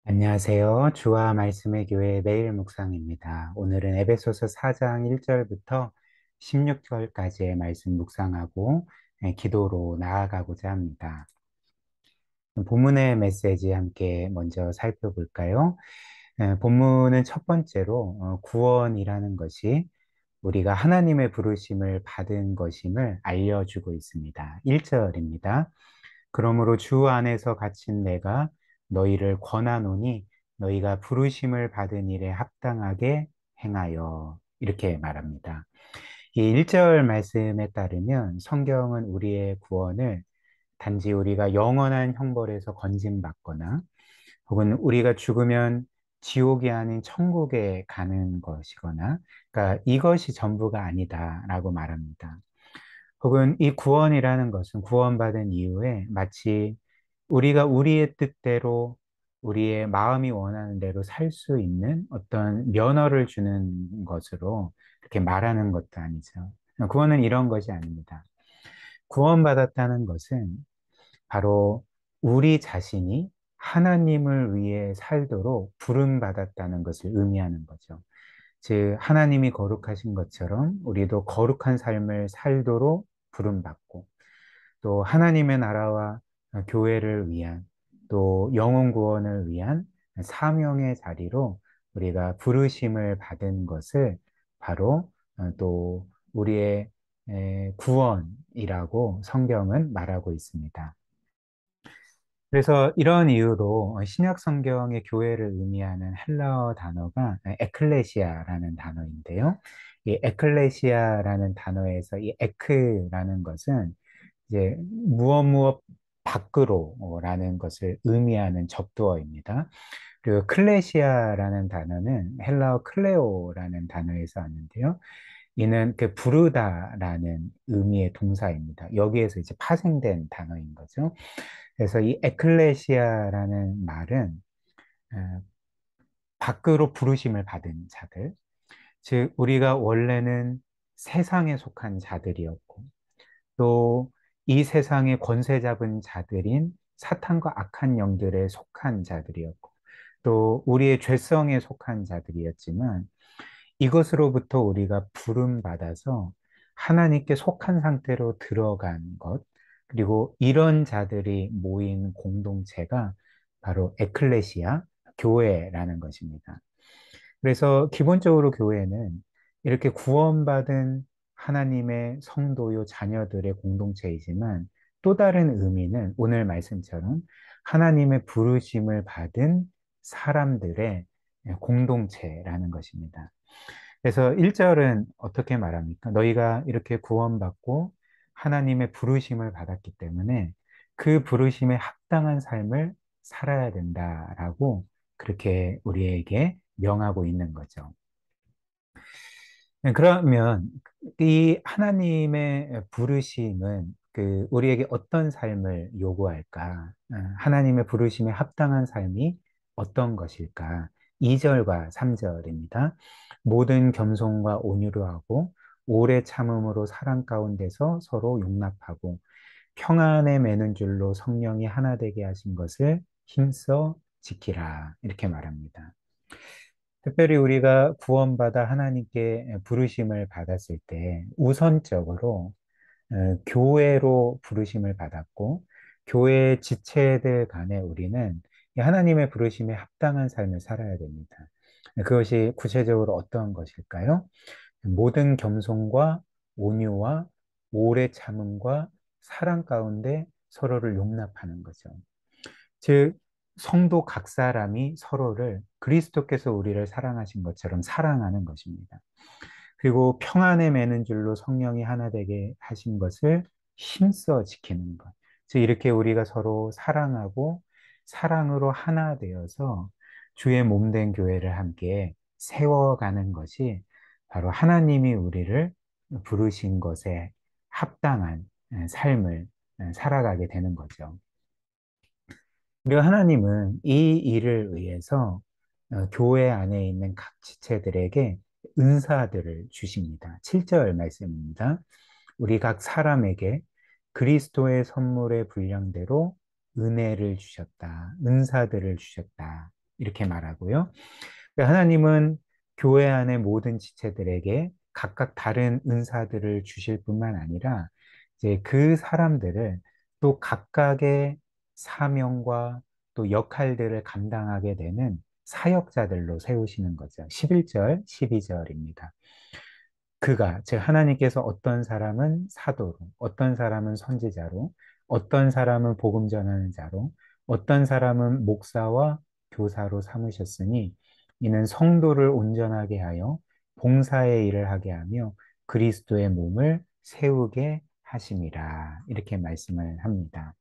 안녕하세요. 주와 말씀의 교회 매일 묵상입니다. 오늘은 에베소서 4장 1절부터 16절까지의 말씀 묵상하고 기도로 나아가고자 합니다. 본문의 메시지 함께 먼저 살펴볼까요? 본문은 첫 번째로 구원이라는 것이 우리가 하나님의 부르심을 받은 것임을 알려주고 있습니다. 1절입니다. 그러므로 주 안에서 갇힌 내가 너희를 권하노니 너희가 부르심을 받은 일에 합당하게 행하여 이렇게 말합니다. 이 1절 말씀에 따르면 성경은 우리의 구원을 단지 우리가 영원한 형벌에서 건짐받거나 혹은 우리가 죽으면 지옥이 아닌 천국에 가는 것이거나 그러니까 이것이 전부가 아니다라고 말합니다. 혹은 이 구원이라는 것은 구원받은 이후에 마치 우리가 우리의 뜻대로 우리의 마음이 원하는 대로 살 수 있는 어떤 면허를 주는 것으로 이렇게 말하는 것도 아니죠. 구원은 이런 것이 아닙니다. 구원받았다는 것은 바로 우리 자신이 하나님을 위해 살도록 부름받았다는 것을 의미하는 거죠. 즉, 하나님이 거룩하신 것처럼 우리도 거룩한 삶을 살도록 부름받고 또 하나님의 나라와 교회를 위한 또 영혼 구원을 위한 사명의 자리로 우리가 부르심을 받은 것을 바로 또 우리의 구원이라고 성경은 말하고 있습니다. 그래서 이런 이유로 신약 성경의 교회를 의미하는 헬라어 단어가 에클레시아라는 단어인데요. 이 에클레시아라는 단어에서 이 에크라는 것은 이제 무엇 밖으로라는 것을 의미하는 접두어입니다. 그리고 클레시아라는 단어는 헬라어 클레오라는 단어에서 왔는데요. 이는 그 부르다라는 의미의 동사입니다. 여기에서 이제 파생된 단어인 거죠. 그래서 이 에클레시아라는 말은 어, 밖으로 부르심을 받은 자들, 즉 우리가 원래는 세상에 속한 자들이었고 또 이 세상의 권세 잡은 자들인 사탄과 악한 영들에 속한 자들이었고 또 우리의 죄성에 속한 자들이었지만 이것으로부터 우리가 부름받아서 하나님께 속한 상태로 들어간 것, 그리고 이런 자들이 모인 공동체가 바로 에클레시아, 교회라는 것입니다. 그래서 기본적으로 교회는 이렇게 구원받은 하나님의 성도요 자녀들의 공동체이지만 또 다른 의미는 오늘 말씀처럼 하나님의 부르심을 받은 사람들의 공동체라는 것입니다. 그래서 1절은 어떻게 말합니까? 너희가 이렇게 구원받고 하나님의 부르심을 받았기 때문에 그 부르심에 합당한 삶을 살아야 된다라고 그렇게 우리에게 명하고 있는 거죠. 그러면 이 하나님의 부르심은 우리에게 어떤 삶을 요구할까? 하나님의 부르심에 합당한 삶이 어떤 것일까? 2절과 3절입니다. 모든 겸손과 온유로 하고 오래 참음으로 사랑 가운데서 서로 용납하고 평안에 매는 줄로 성령이 하나 되게 하신 것을 힘써 지키라. 이렇게 말합니다. 특별히 우리가 구원받아 하나님께 부르심을 받았을 때 우선적으로 교회로 부르심을 받았고 교회 지체들 간에 우리는 이 하나님의 부르심에 합당한 삶을 살아야 됩니다. 그것이 구체적으로 어떤 것일까요? 모든 겸손과 온유와 오래 참음과 사랑 가운데 서로를 용납하는 거죠. 즉, 성도 각 사람이 서로를 그리스도께서 우리를 사랑하신 것처럼 사랑하는 것입니다. 그리고 평안에 매는 줄로 성령이 하나 되게 하신 것을 힘써 지키는 것. 즉, 이렇게 우리가 서로 사랑하고 사랑으로 하나 되어서 주의 몸된 교회를 함께 세워가는 것이 바로 하나님이 우리를 부르신 것에 합당한 삶을 살아가게 되는 거죠. 그리고 하나님은 이 일을 위해서 교회 안에 있는 각 지체들에게 은사들을 주십니다. 7절 말씀입니다. 우리 각 사람에게 그리스도의 선물의 분량대로 은혜를 주셨다. 은사들을 주셨다. 이렇게 말하고요. 하나님은 교회 안의 모든 지체들에게 각각 다른 은사들을 주실 뿐만 아니라 이제 그 사람들을 또 각각의 사명과 또 역할들을 감당하게 되는 사역자들로 세우시는 거죠. 11절, 12절입니다. 그가, 즉 하나님께서 어떤 사람은 사도로, 어떤 사람은 선지자로, 어떤 사람은 복음 전하는 자로, 어떤 사람은 목사와 교사로 삼으셨으니 이는 성도를 온전하게 하여 봉사의 일을 하게 하며 그리스도의 몸을 세우게 하심이라. 이렇게 말씀을 합니다.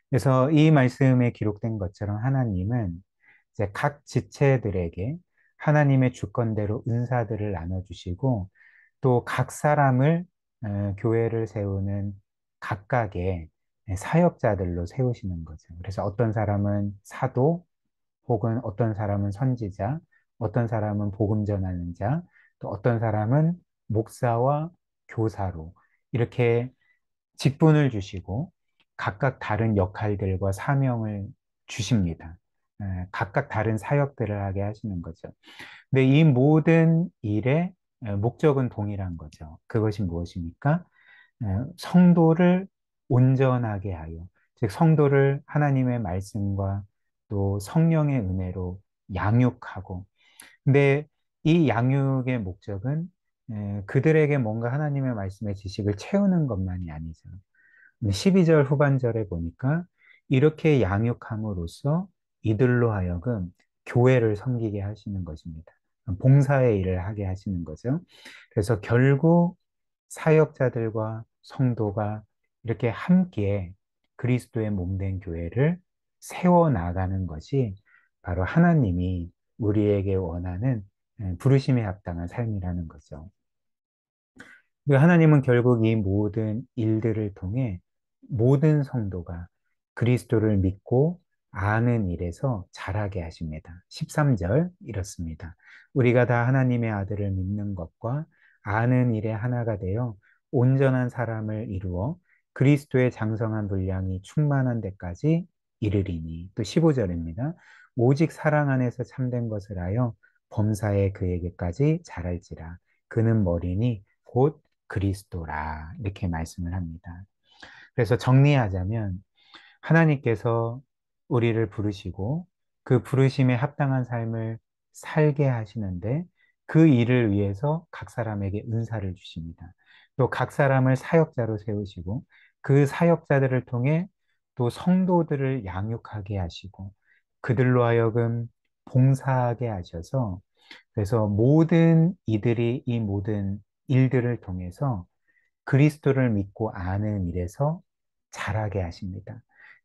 그래서 이 말씀에 기록된 것처럼 하나님은 이제 각 지체들에게 하나님의 주권대로 은사들을 나눠주시고 또 각 사람을 교회를 세우는 각각의 사역자들로 세우시는 거죠. 그래서 어떤 사람은 사도, 혹은 어떤 사람은 선지자, 어떤 사람은 복음 전하는 자, 또 어떤 사람은 목사와 교사로 이렇게 직분을 주시고 각각 다른 역할들과 사명을 주십니다. 각각 다른 사역들을 하게 하시는 거죠. 근데 이 모든 일의 목적은 동일한 거죠. 그것이 무엇입니까? 성도를 온전하게 하여, 즉 성도를 하나님의 말씀과 또 성령의 은혜로 양육하고, 근데 이 양육의 목적은 그들에게 뭔가 하나님의 말씀의 지식을 채우는 것만이 아니죠. 12절 후반절에 보니까 이렇게 양육함으로써 이들로 하여금 교회를 섬기게 하시는 것입니다. 봉사의 일을 하게 하시는 거죠. 그래서 결국 사역자들과 성도가 이렇게 함께 그리스도의 몸된 교회를 세워나가는 것이 바로 하나님이 우리에게 원하는 부르심에 합당한 삶이라는 거죠. 그리고 하나님은 결국 이 모든 일들을 통해 모든 성도가 그리스도를 믿고 아는 일에서 자라게 하십니다. 13절 이렇습니다. 우리가 다 하나님의 아들을 믿는 것과 아는 일에 하나가 되어 온전한 사람을 이루어 그리스도의 장성한 분량이 충만한 데까지 이르리니. 또 15절입니다. 오직 사랑 안에서 참된 것을 하여 범사에 그에게까지 자랄지라. 그는 머리니 곧 그리스도라. 이렇게 말씀을 합니다. 그래서 정리하자면 하나님께서 우리를 부르시고 그 부르심에 합당한 삶을 살게 하시는데 그 일을 위해서 각 사람에게 은사를 주십니다. 또 각 사람을 사역자로 세우시고 그 사역자들을 통해 또 성도들을 양육하게 하시고 그들로 하여금 봉사하게 하셔서 그래서 모든 이들이 이 모든 일들을 통해서 그리스도를 믿고 아는 일에서 자라게 하십니다.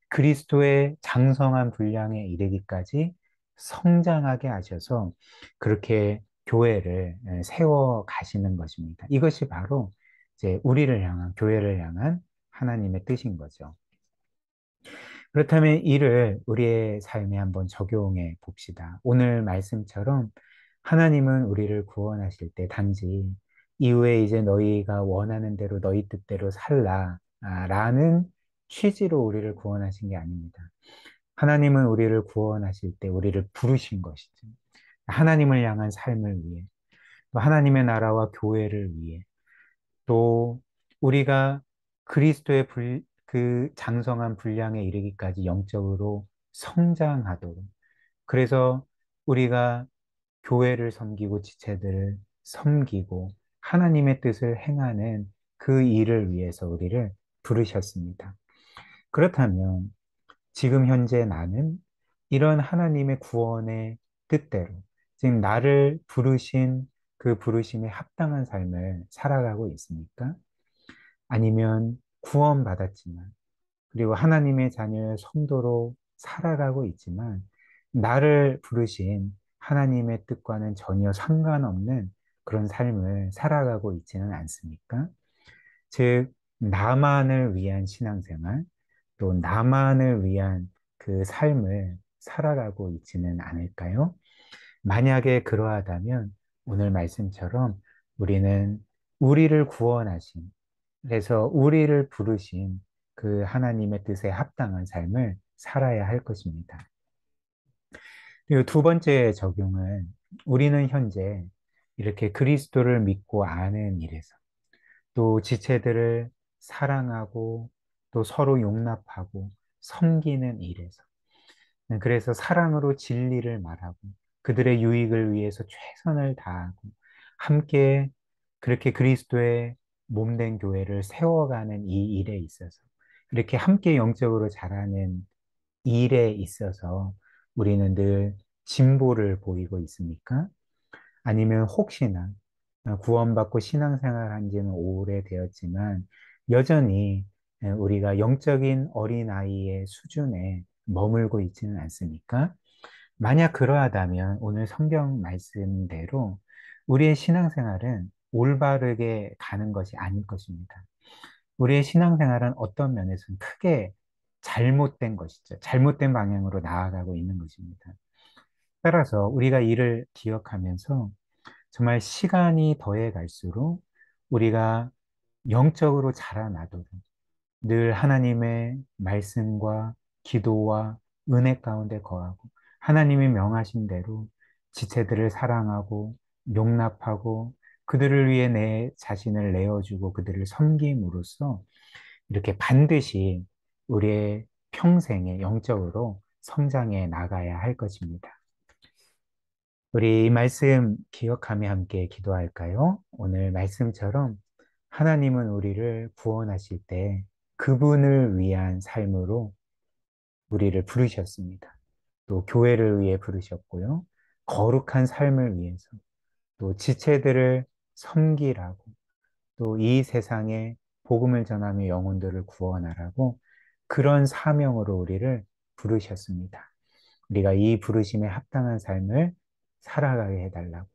그리스도의 장성한 분량에 이르기까지 성장하게 하셔서 그렇게 교회를 세워 가시는 것입니다. 이것이 바로 이제 우리를 향한, 교회를 향한 하나님의 뜻인 거죠. 그렇다면 이를 우리의 삶에 한번 적용해 봅시다. 오늘 말씀처럼 하나님은 우리를 구원하실 때 단지 이후에 이제 너희가 원하는 대로 너희 뜻대로 살라 라는 취지로 우리를 구원하신 게 아닙니다. 하나님은 우리를 구원하실 때 우리를 부르신 것이죠. 하나님을 향한 삶을 위해, 또 하나님의 나라와 교회를 위해, 또 우리가 그리스도의 그 장성한 분량에 이르기까지 영적으로 성장하도록. 그래서 우리가 교회를 섬기고 지체들을 섬기고 하나님의 뜻을 행하는 그 일을 위해서 우리를 부르셨습니다. 그렇다면 지금 현재 나는 이런 하나님의 구원의 뜻대로, 지금 나를 부르신 그 부르심에 합당한 삶을 살아가고 있습니까? 아니면 구원받았지만, 그리고 하나님의 자녀의 성도로 살아가고 있지만, 나를 부르신 하나님의 뜻과는 전혀 상관없는 그런 삶을 살아가고 있지는 않습니까? 즉, 나만을 위한 신앙생활, 또 나만을 위한 그 삶을 살아가고 있지는 않을까요? 만약에 그러하다면 오늘 말씀처럼 우리는 우리를 구원하신, 그래서 우리를 부르신 그 하나님의 뜻에 합당한 삶을 살아야 할 것입니다. 그리고 두 번째 적용은 우리는 현재 이렇게 그리스도를 믿고 아는 일에서 또 지체들을 사랑하고 또 서로 용납하고 섬기는 일에서 그래서 사랑으로 진리를 말하고 그들의 유익을 위해서 최선을 다하고 함께 그렇게 그리스도의 몸된 교회를 세워가는 이 일에 있어서 이렇게 함께 영적으로 자라는 일에 있어서 우리는 늘 진보를 보이고 있습니까? 아니면 혹시나 구원받고 신앙생활 한 지는 오래되었지만 여전히 우리가 영적인 어린아이의 수준에 머물고 있지는 않습니까? 만약 그러하다면 오늘 성경 말씀대로 우리의 신앙생활은 올바르게 가는 것이 아닐 것입니다. 우리의 신앙생활은 어떤 면에서는 크게 잘못된 것이죠. 잘못된 방향으로 나아가고 있는 것입니다. 따라서 우리가 이를 기억하면서 정말 시간이 더해 갈수록 우리가 영적으로 자라나도록 늘 하나님의 말씀과 기도와 은혜 가운데 거하고 하나님이 명하신 대로 지체들을 사랑하고 용납하고 그들을 위해 내 자신을 내어주고 그들을 섬김으로써 이렇게 반드시 우리의 평생에 영적으로 성장해 나가야 할 것입니다. 우리 이 말씀 기억하며 함께 기도할까요? 오늘 말씀처럼 하나님은 우리를 구원하실 때 그분을 위한 삶으로 우리를 부르셨습니다. 또 교회를 위해 부르셨고요. 거룩한 삶을 위해서 또 지체들을 섬기라고 또 이 세상에 복음을 전하며 영혼들을 구원하라고 그런 사명으로 우리를 부르셨습니다. 우리가 이 부르심에 합당한 삶을 살아가게 해달라고.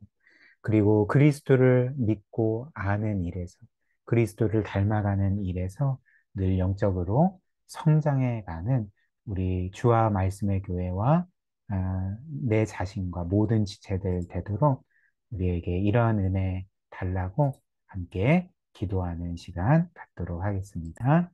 그리고 그리스도를 믿고 아는 일에서, 그리스도를 닮아가는 일에서 늘 영적으로 성장해가는 우리 주와 말씀의 교회와 내 자신과 모든 지체들 되도록 우리에게 이러한 은혜 달라고 함께 기도하는 시간 갖도록 하겠습니다.